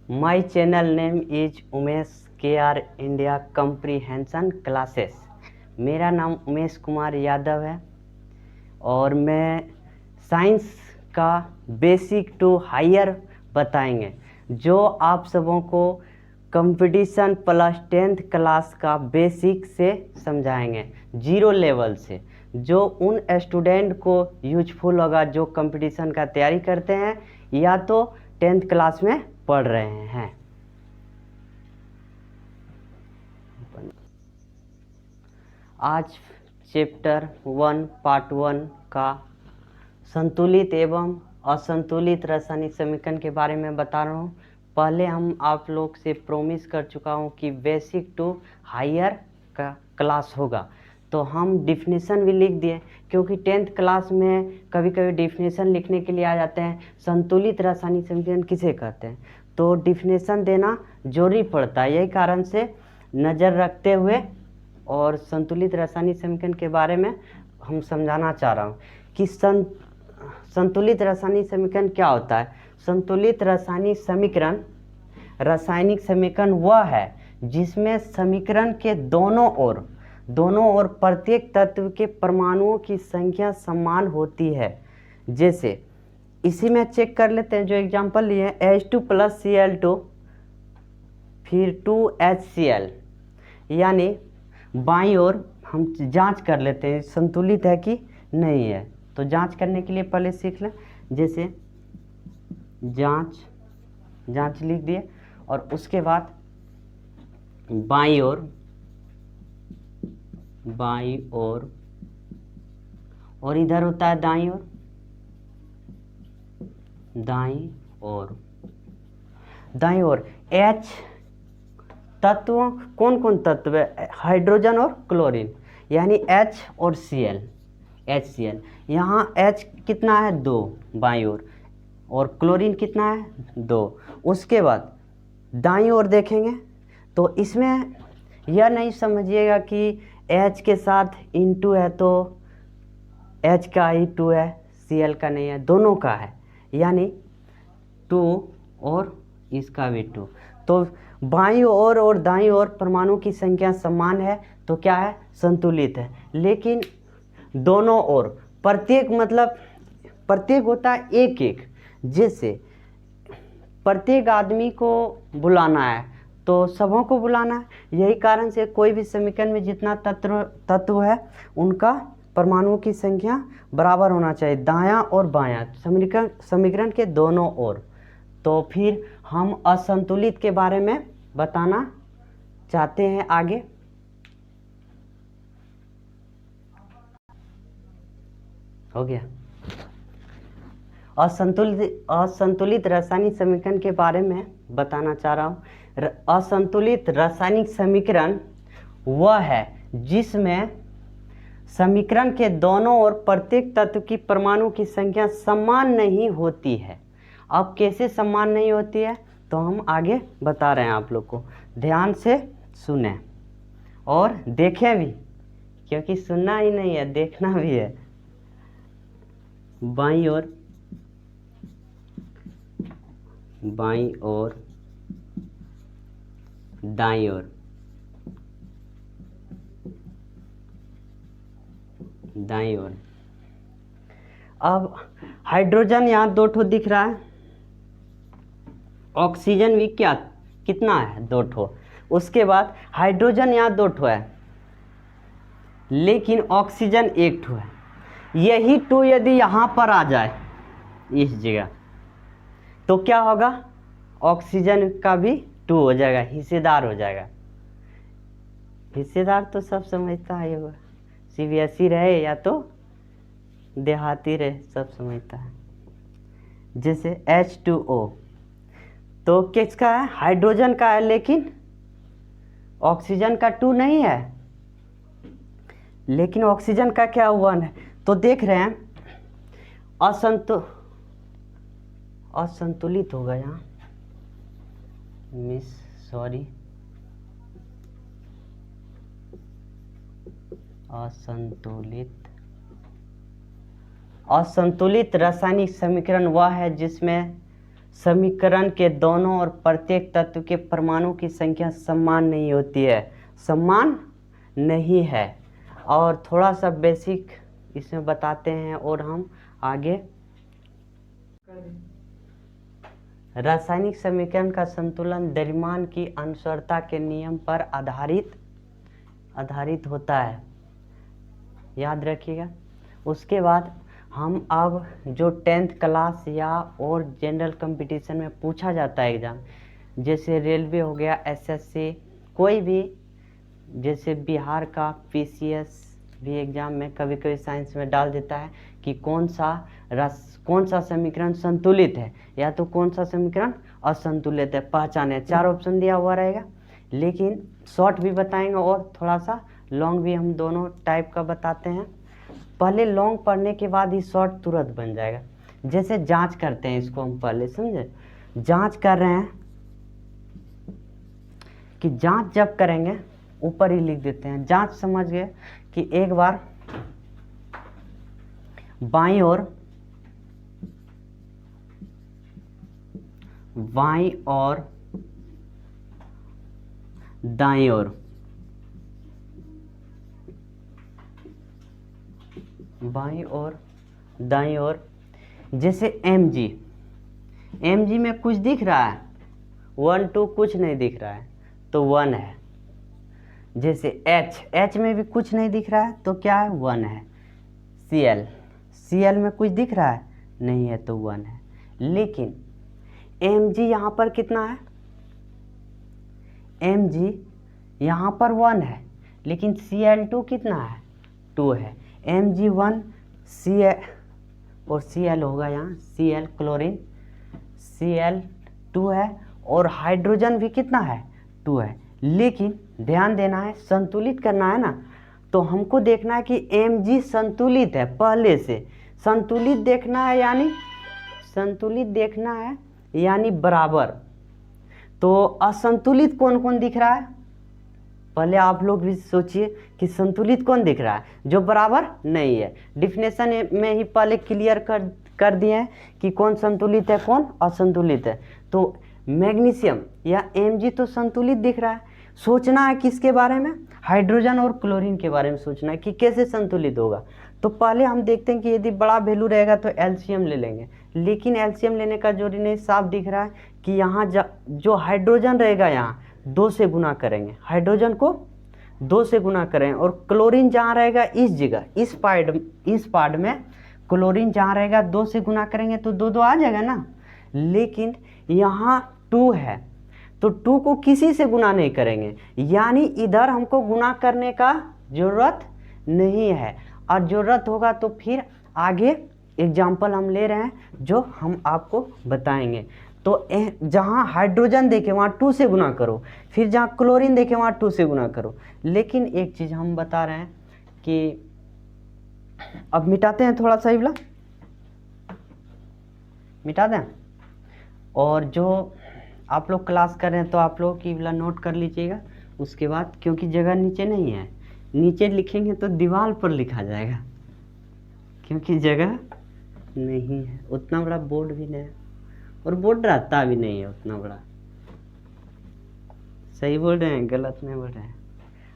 My channel name is Umesh KR India comprehension classes. मेरा नाम उमेश कुमार यादव है और मैं साइंस का बेसिक टू हायर बताएंगे, जो आप सबों को कंपटीशन प्लस 10th क्लास का बेसिक से समझाएंगे, जीरो लेवल से, जो उन स्टूडेंट को यूजफुल होगा जो कंपटीशन का तैयारी करते हैं या तो 10th क्लास में पढ़ रहे हैं। आज चैप्टर 1 पार्ट 1 का संतुलित एवं असंतुलित रासायनिक समीकरण के बारे में बता रहा हूँ। पहले हम आप लोग से प्रॉमिस कर चुका हूँ कि बेसिक टू हायर का क्लास होगा, तो हम डिफिनेशन भी लिख दिए, क्योंकि 10th क्लास में कभी कभी डिफिनेशन लिखने के लिए आ जाते हैं, संतुलित रासायनिक समीकरण किसे कहते हैं, तो डिफिनेशन देना जरूरी पड़ता है। यही कारण से नज़र रखते हुए और संतुलित रासायनिक समीकरण के बारे में हम समझाना चाह रहा हूँ कि संतुलित रासायनिक समीकरण क्या होता है। संतुलित रासायनिक समीकरण वह है जिसमें समीकरण के दोनों ओर प्रत्येक तत्व के परमाणुओं की संख्या समान होती है। जैसे इसी में चेक कर लेते हैं, जो एग्जांपल लिए H2 + Cl2 फिर 2HCl, यानी बाईं ओर हम जांच कर लेते हैं संतुलित है कि नहीं है। तो जांच करने के लिए पहले सीख लें, जैसे जांच लिख दिए और उसके बाद बाईं ओर और इधर होता है दाईं ओर H तत्व कौन कौन तत्व है, हाइड्रोजन और क्लोरीन, यानी H और HCl। यहाँ H कितना है 2 बाईं ओर और क्लोरीन कितना है 2। उसके बाद दाईं ओर देखेंगे तो इसमें यह नहीं समझिएगा कि H के साथ इन2 है तो H का ही 2 है, Cl का नहीं है, दोनों का है, यानी 2 और इसका भी 2। तो बाईं ओर और दाईं ओर परमाणु की संख्या समान है तो क्या है, संतुलित है। लेकिन दोनों ओर प्रत्येक मतलब प्रत्येक होता है एक एक, जैसे प्रत्येक आदमी को बुलाना है तो सबों को बुलाना है। यही कारण से कोई भी समीकरण में जितना तत्व है उनका परमाणुओं की संख्या बराबर होना चाहिए, दायां और बायां समीकरण के दोनों ओर। तो फिर हम असंतुलित के बारे में बताना चाहते हैं आगे। हो गया। असंतुलित रासायनिक समीकरण के बारे में बताना चाह रहा हूँ। असंतुलित रासायनिक समीकरण वह है जिसमें समीकरण के दोनों ओर प्रत्येक तत्व की परमाणु की संख्या समान नहीं होती है। अब कैसे समान नहीं होती है तो हम आगे बता रहे हैं, आप लोग को ध्यान से सुने और देखें भी, क्योंकि सुनना ही नहीं है देखना भी है। बाईं ओर दाईं ओर। अब हाइड्रोजन यहाँ 2 ठो दिख रहा है, ऑक्सीजन भी कितना है 2 ठो। उसके बाद हाइड्रोजन यहाँ 2 ठो है लेकिन ऑक्सीजन 1 ठो है। यही 2 यदि यहाँ पर आ जाए इस जगह तो क्या होगा, ऑक्सीजन का भी 2 हो जाएगा, हिस्सेदार हो जाएगा। हिस्सेदार तो सब समझता है, होगा CBSE रहे या तो देहाती रहे, सब समझता है। जैसे H2O तो किसका है, हाइड्रोजन का है, लेकिन ऑक्सीजन का 2 नहीं है, लेकिन ऑक्सीजन का क्या 1 है। तो देख रहे हैं असंतुलित होगा यहाँ, असंतुलित रासायनिक समीकरण वह है जिसमें समीकरण के दोनों और प्रत्येक तत्व के परमाणु की संख्या समान नहीं होती है, समान नहीं है। और थोड़ा सा बेसिक इसमें बताते हैं और हम आगे। रासायनिक समीकरण का संतुलन द्रव्यमान की अनुसरता के नियम पर आधारित होता है, याद रखिएगा। उसके बाद हम अब जो 10th क्लास या और जनरल कंपटीशन में पूछा जाता है एग्ज़ाम, जैसे रेलवे हो गया, एसएससी, कोई भी, जैसे बिहार का पीसीएस भी एग्ज़ाम में कभी कभी साइंस में डाल देता है कि कौन सा समीकरण संतुलित है या तो कौन सा समीकरण असंतुलित है, पहचाने। 4 ऑप्शन दिया हुआ रहेगा, लेकिन शॉर्ट भी बताएंगे और थोड़ा सा लॉन्ग भी, हम दोनों टाइप का बताते हैं। पहले लॉन्ग पढ़ने के बाद ही शॉर्ट तुरंत बन जाएगा। जैसे जांच करते हैं, इसको हम पहले समझे। जांच कर रहे हैं कि जांच जब करेंगे ऊपर ही लिख देते हैं। जांच समझ गए कि एक बार बाईं ओर दाईं ओर, बाईं और दाईं ओर, जैसे mg में कुछ दिख रहा है, 1 2 कुछ नहीं दिख रहा है तो 1 है। जैसे h में भी कुछ नहीं दिख रहा है तो क्या है, 1 है। cl में कुछ दिख रहा है, नहीं है तो 1 है। लेकिन mg यहाँ पर कितना है, mg यहाँ पर 1 है, लेकिन Cl2 कितना है, 2 है। Mg1 Cl और Cl होगा यहाँ, Cl क्लोरीन, Cl2 है, और हाइड्रोजन भी कितना है, 2 है। लेकिन ध्यान देना है, संतुलित करना है ना, तो हमको देखना है कि Mg संतुलित है, पहले से संतुलित देखना है, यानी संतुलित देखना है यानी बराबर। तो असंतुलित कौन कौन दिख रहा है, पहले आप लोग भी सोचिए कि संतुलित कौन दिख रहा है, जो बराबर नहीं है। डिफिनेशन में ही पहले क्लियर कर दिए हैं कि कौन संतुलित है कौन असंतुलित है। तो मैग्नीशियम या Mg तो संतुलित दिख रहा है। सोचना है किसके बारे में, हाइड्रोजन और क्लोरीन के बारे में सोचना है कि कैसे संतुलित होगा। तो पहले हम देखते हैं कि यदि बड़ा वैल्यू रहेगा तो एलसीएम ले लेंगे, लेकिन एलसीएम लेने का जरूरी नहीं, साफ दिख रहा है कि यहाँ जो हाइड्रोजन रहेगा यहाँ 2 से गुना करेंगे, हाइड्रोजन को 2 से गुना करें, और क्लोरीन जहाँ रहेगा इस जगह, इस पार्ट में क्लोरीन जहाँ रहेगा 2 से गुना करेंगे तो 2 2 आ जाएगा ना। लेकिन यहाँ 2 है तो 2 को किसी से गुना नहीं करेंगे, यानी इधर हमको गुना करने का ज़रूरत नहीं है। और ज़रूरत होगा तो फिर आगे एग्जाम्पल हम ले रहे हैं जो हम आपको बताएंगे। तो जहाँ हाइड्रोजन देखे वहाँ 2 से गुना करो, फिर जहाँ क्लोरीन देखे वहाँ 2 से गुना करो। लेकिन एक चीज़ हम बता रहे हैं कि अब मिटाते हैं, थोड़ा सा ही वाला मिटा दें। और जो आप लोग क्लास कर रहे हैं तो आप लोग की वाला नोट कर लीजिएगा। उसके बाद क्योंकि जगह नीचे नहीं है, नीचे लिखेंगे तो दीवार पर लिखा जाएगा, क्योंकि जगह नहीं है, उतना बड़ा बोर्ड भी नहीं है, और बोर्ड रहता भी नहीं है उतना बड़ा। सही बोल रहे हैं, गलत नहीं बोल रहे हैं।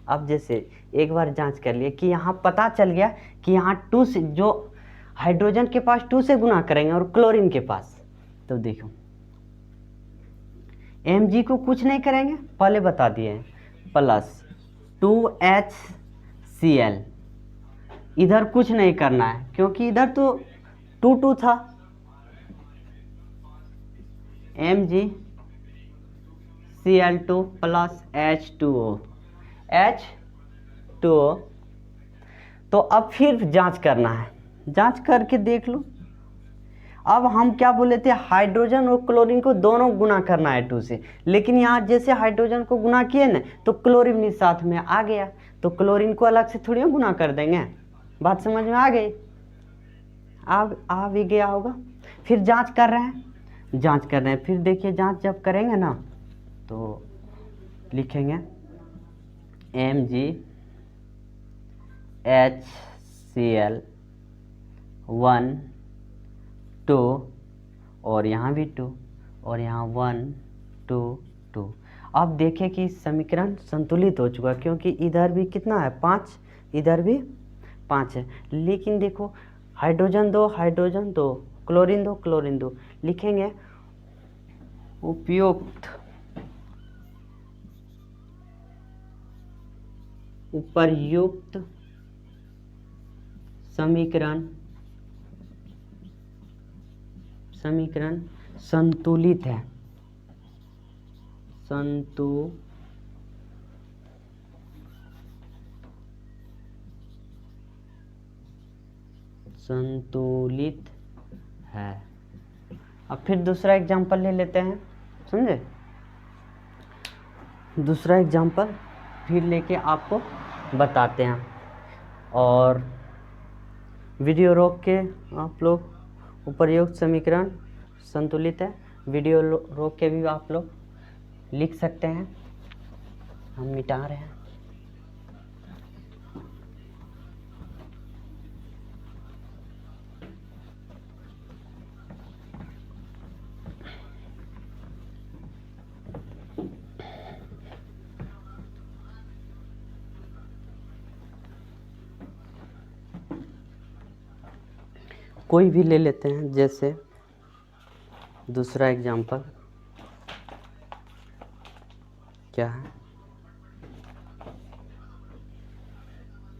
अब जैसे एक बार जांच कर लिए कि यहाँ पता चल गया कि यहाँ 2 से, जो हाइड्रोजन के पास 2 से गुना करेंगे और क्लोरीन के पास, तो देखो Mg को कुछ नहीं करेंगे, पहले बता दिए, प्लस 2HCl, इधर कुछ नहीं करना है क्योंकि इधर तो 2 2 था। MgCl2 प्लस H2O, तो अब फिर जांच करना है, जांच करके देख लो। अब हम क्या बोले थे, हाइड्रोजन और क्लोरीन को दोनों गुना करना है 2 से, लेकिन यहाँ जैसे हाइड्रोजन को गुना किए ना तो क्लोरीन भी साथ में आ गया, तो क्लोरीन को अलग से थोड़ी गुना कर देंगे। बात समझ में आ गई, आ भी गया होगा। फिर जांच कर रहे हैं, फिर देखिए जांच जब करेंगे ना तो लिखेंगे MgHCl 1 2 और यहाँ भी 2, और यहाँ 1 2 2। अब देखें कि समीकरण संतुलित हो चुका, क्योंकि इधर भी कितना है 5, इधर भी 5 है। लेकिन देखो हाइड्रोजन 2 हाइड्रोजन 2, क्लोरीन 2 क्लोरीन 2, लिखेंगे उपर्युक्त समीकरण संतुलित है, संतुलित है। अब फिर दूसरा एग्जांपल ले लेते हैं, समझे। दूसरा एग्जांपल फिर लेके आपको बताते हैं, और वीडियो रोक के आप लोग उपर्युक्त समीकरण संतुलित है, वीडियो रोक के भी आप लोग लिख सकते हैं। हम मिटा रहे हैं। कोई भी ले लेते हैं, जैसे दूसरा एग्जांपल क्या है,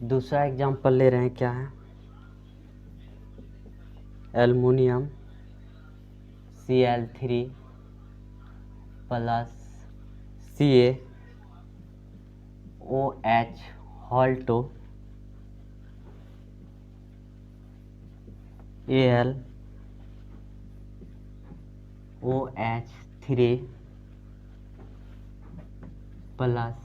दूसरा एग्जांपल ले रहे हैं, क्या है, aluminium Cl3 plus CaOH whole two AlOH3 plus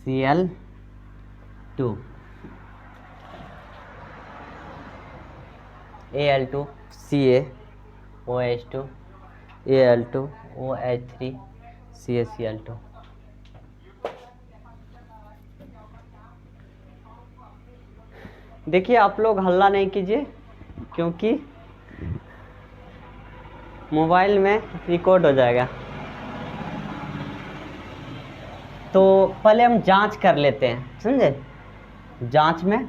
Cl2 Al2 CaOH2 Al2 OH3 CaCl2। देखिए आप लोग हल्ला नहीं कीजिए, क्योंकि मोबाइल में रिकॉर्ड हो जाएगा। तो पहले हम जांच कर लेते हैं, समझे। जांच में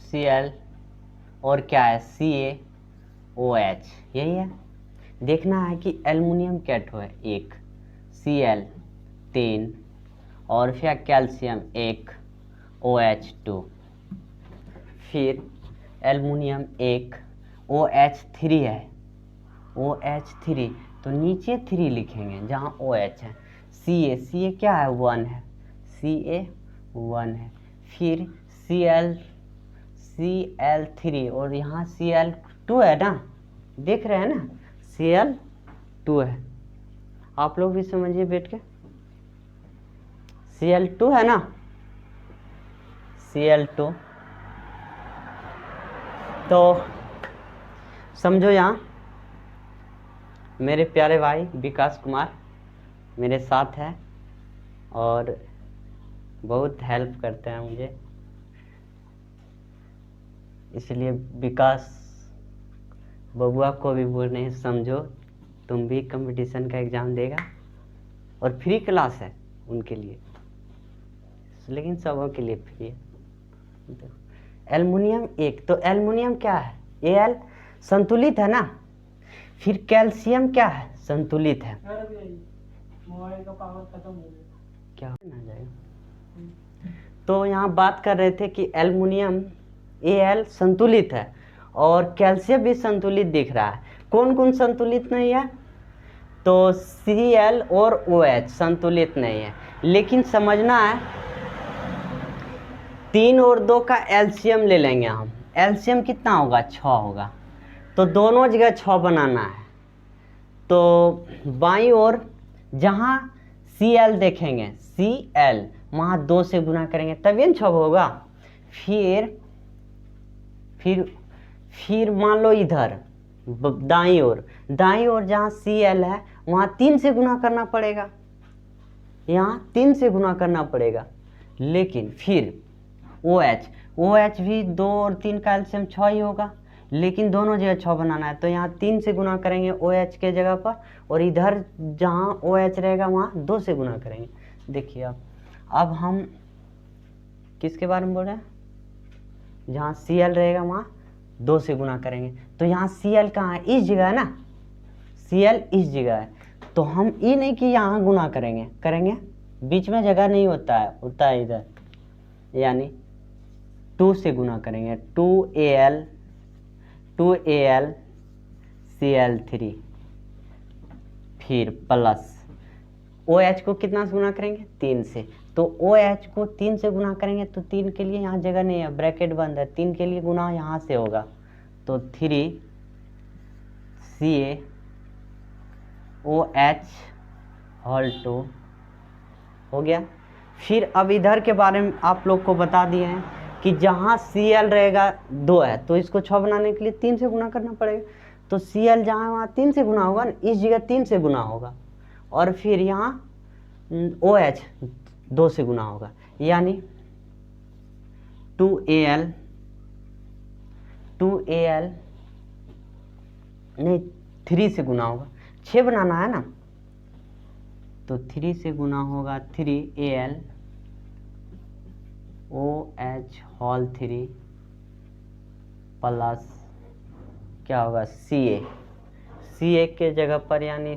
Cl और क्या है CaOH, यही है। देखना है कि एल्युमिनियम कैटो है 1, Cl 3, और फिर कैल्शियम 1 OH2, फिर एल्युमिनियम 1 OH3 है, OH3 तो नीचे 3 लिखेंगे जहाँ OH है। Ca क्या है 1 है, Ca 1 है, फिर Cl3 और यहाँ Cl2 है ना, देख रहे हैं ना, Cl2 है। आप लोग भी समझिए बैठ के, Cl2 है ना, Cl2। तो समझो, यहाँ मेरे प्यारे भाई विकास कुमार मेरे साथ है और बहुत हेल्प करते हैं मुझे, इसलिए विकास बबुआ को भी बोल रहे हैं, समझो तुम भी कंपटीशन का एग्ज़ाम देगा और फ्री क्लास है उनके लिए, लेकिन सबों के लिए फ्री है। एल्युमिनियम 1, तो एल्युमिनियम क्या है Al संतुलित है ना, फिर कैल्शियम क्या है संतुलित है। मोबाइल का पावर खत्म हो गया, क्या ना जाएगा। तो यहाँ बात कर रहे थे कि एल्युमिनियम Al संतुलित है और कैल्शियम भी संतुलित दिख रहा है। कौन कौन संतुलित नहीं है, तो Cl और OH संतुलित नहीं है। लेकिन समझना है 3 और 2 का एलसीएम ले लेंगे हम। एलसीएम कितना होगा 6 होगा, तो दोनों जगह 6 बनाना है। तो बाईं ओर जहाँ Cl देखेंगे, Cl वहाँ 2 से गुना करेंगे तभी 6 होगा। फिर मान लो इधर दाईं ओर जहाँ Cl है वहाँ 3 से गुना करना पड़ेगा, यहाँ 3 से गुना करना पड़ेगा। लेकिन फिर OH भी 2 और 3 का एलसीएम 6 ही होगा, लेकिन दोनों जगह 6 बनाना है तो यहाँ 3 से गुना करेंगे OH के जगह पर, और इधर जहाँ OH रहेगा वहाँ 2 से गुना करेंगे। देखिए अब हम किसके बारे में बोल रहे हैं, जहाँ Cl रहेगा वहाँ 2 से गुना करेंगे। तो यहाँ Cl कहाँ है, इस जगह है ना, Cl इस जगह है, तो हम ये नहीं कि यहाँ गुना करेंगे, बीच में जगह नहीं होता है इधर, यानी 2 से गुना करेंगे, 2Al Cl3, फिर प्लस OH को कितना से गुना करेंगे, 3 से, तो OH को 3 से गुना करेंगे तो 3 के लिए यहाँ जगह नहीं है, ब्रैकेट बंद है, 3 के लिए गुना यहाँ से होगा, तो 3CaOH2 हो गया। फिर अब इधर के बारे में आप लोग को बता दिए हैं कि जहाँ Cl रहेगा 2 है तो इसको 6 बनाने के लिए 3 से गुना करना पड़ेगा, तो Cl जहाँ है वहाँ 3 से गुना होगा, इस जगह 3 से गुना होगा, और फिर यहाँ OH 2 से गुना होगा, यानी 2Al नहीं 3 से गुना होगा, 6 बनाना है ना, तो 3 से गुना होगा 3Al OH3 प्लस क्या होगा Ca के जगह पर, यानी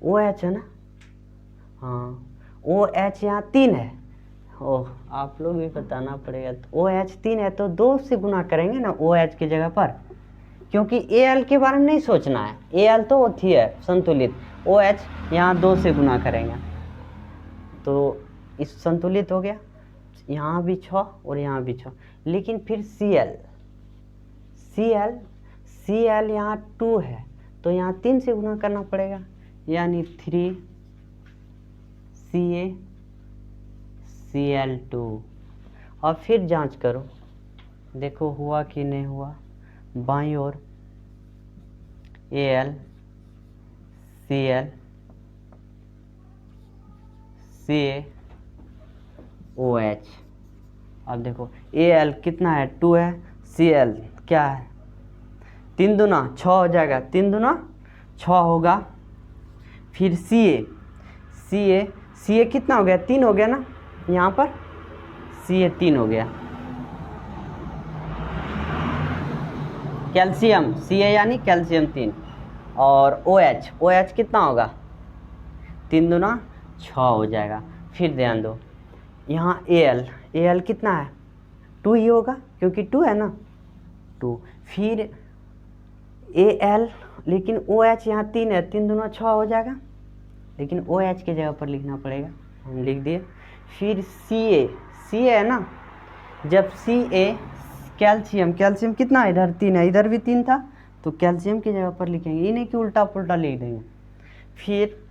OH है ना, हाँ OH यहाँ 3 है, ओह आप लोग भी बताना पड़ेगा, तो OH 3 है तो 2 से गुना करेंगे ना OH की जगह पर, क्योंकि Al के बारे में नहीं सोचना है, Al तो होती है संतुलित, OH यहाँ 2 से गुना करेंगे तो इस संतुलित हो गया, यहाँ भी 6 और यहाँ भी 6, लेकिन फिर Cl यहाँ 2 है तो यहाँ 3 से गुना करना पड़ेगा, यानी 3CaCl2, और फिर जांच करो, देखो हुआ कि नहीं हुआ, बाईं ओर AlCl CaOH, अब देखो Al कितना है, 2 है, Cl क्या है, 3 दूना 6 हो जाएगा, 3 दूना 6 होगा, फिर Ca कितना हो गया, 3 हो गया ना, यहाँ पर Ca 3 हो गया, कैल्शियम Ca यानी कैल्शियम 3, और OH कितना होगा, 3 दूना 6 हो जाएगा। फिर ध्यान दो यहाँ Al कितना है, 2 ही होगा क्योंकि 2 है ना, 2, फिर Al, लेकिन OH यहाँ 3 है, 3 दूना 6 हो जाएगा, लेकिन OH के जगह पर लिखना पड़ेगा, हम लिख दिए। फिर Ca है ना, जब Ca कैल्शियम कितना है, इधर 3 है, इधर भी 3 था, तो कैल्शियम की जगह पर लिखेंगे, ये नहीं कि उल्टा पुल्टा लिख देंगे। फिर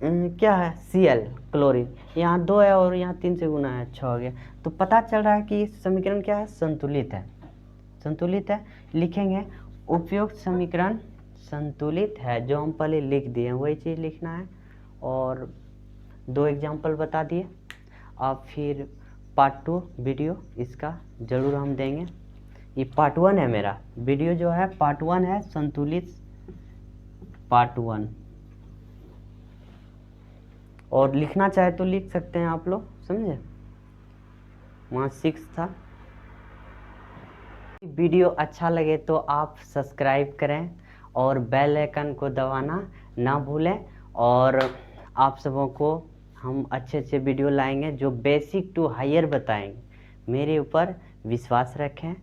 क्या है, Cl क्लोरीन, यहाँ 2 है और यहाँ 3 से गुना है, 6 हो गया, तो पता चल रहा है कि समीकरण क्या है, संतुलित है, लिखेंगे उपयुक्त समीकरण संतुलित है, जो हम पहले लिख दिए वही चीज़ लिखना है, और 2 एग्जाम्पल बता दिए। अब फिर पार्ट 2 वीडियो इसका ज़रूर हम देंगे, ये पार्ट 1 है, मेरा वीडियो जो है पार्ट 1 है, संतुलित पार्ट 1, और लिखना चाहे तो लिख सकते हैं आप लोग, समझे, वहाँ 6 था। वीडियो अच्छा लगे तो आप सब्सक्राइब करें और बेल आइकन को दबाना ना भूलें, और आप सबों को हम अच्छे वीडियो लाएंगे जो बेसिक टू हायर बताएंगे, मेरे ऊपर विश्वास रखें,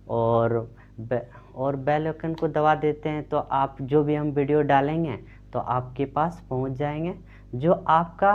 और बेल आइकन को दबा देते हैं तो आप जो भी हम वीडियो डालेंगे तो आपके पास पहुंच जाएंगे, जो आपका